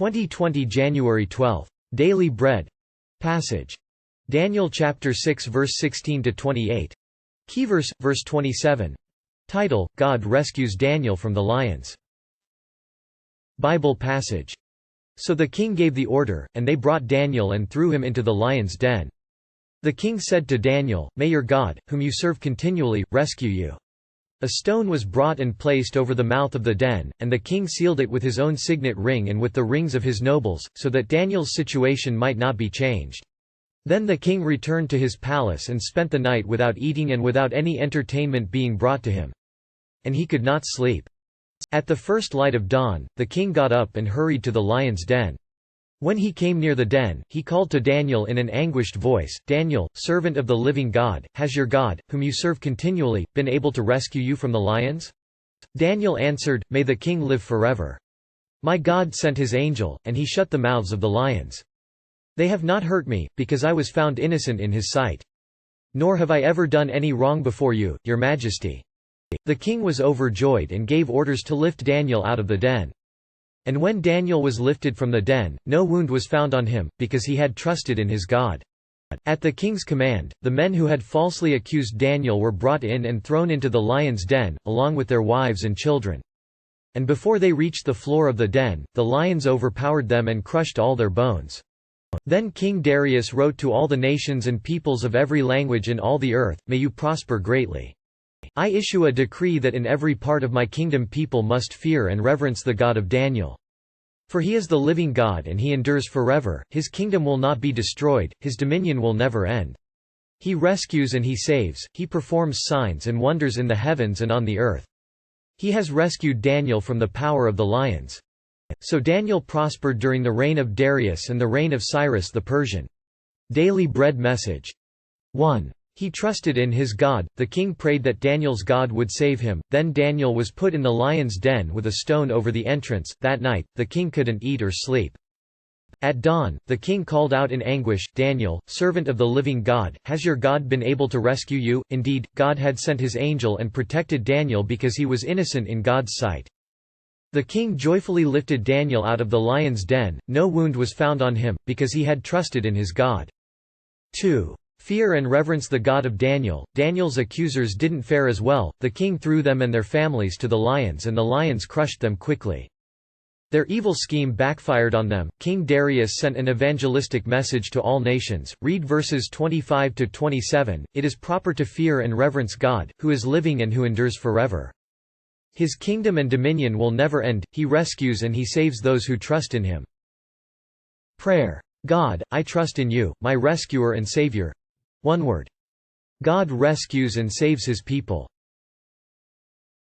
2020 January 12. Daily Bread. Passage. Daniel chapter 6 verse 16 to 28. Keyverse verse 27. Title: God rescues Daniel from the lions. Bible passage. So the king gave the order, and they brought Daniel and threw him into the lions' den. The king said to Daniel, "May your God, whom you serve continually, rescue you." A stone was brought and placed over the mouth of the den, and the king sealed it with his own signet ring and with the rings of his nobles, so that Daniel's situation might not be changed. Then the king returned to his palace and spent the night without eating and without any entertainment being brought to him. And he could not sleep. At the first light of dawn, the king got up and hurried to the lion's den. When he came near the den, he called to Daniel in an anguished voice, "Daniel, servant of the living God, has your God, whom you serve continually, been able to rescue you from the lions?" Daniel answered, "May the king live forever. My God sent his angel, and he shut the mouths of the lions. They have not hurt me, because I was found innocent in his sight. Nor have I ever done any wrong before you, your majesty." The king was overjoyed and gave orders to lift Daniel out of the den. And when Daniel was lifted from the den, no wound was found on him, because he had trusted in his God. At the king's command, the men who had falsely accused Daniel were brought in and thrown into the lion's den, along with their wives and children. And before they reached the floor of the den, the lions overpowered them and crushed all their bones. Then King Darius wrote to all the nations and peoples of every language in all the earth, "May you prosper greatly. I issue a decree that in every part of my kingdom people must fear and reverence the God of Daniel. For he is the living God and he endures forever, his kingdom will not be destroyed, his dominion will never end. He rescues and he saves, he performs signs and wonders in the heavens and on the earth. He has rescued Daniel from the power of the lions." So Daniel prospered during the reign of Darius and the reign of Cyrus the Persian. Daily Bread message. 1. He trusted in his God. The king prayed that Daniel's God would save him. Then Daniel was put in the lion's den with a stone over the entrance. That night, the king couldn't eat or sleep. At dawn, the king called out in anguish, "Daniel, servant of the living God, has your God been able to rescue you?" Indeed, God had sent his angel and protected Daniel because he was innocent in God's sight. The king joyfully lifted Daniel out of the lion's den. No wound was found on him, because he had trusted in his God. 2. Fear and reverence the God of Daniel. Daniel's accusers didn't fare as well. The king threw them and their families to the lions and the lions crushed them quickly. Their evil scheme backfired on them. King Darius sent an evangelistic message to all nations. Read verses 25 to 27. It is proper to fear and reverence God, who is living and who endures forever. His kingdom and dominion will never end. He rescues and he saves those who trust in him. Prayer. God, I trust in you, my rescuer and savior. One word. God rescues and saves his people.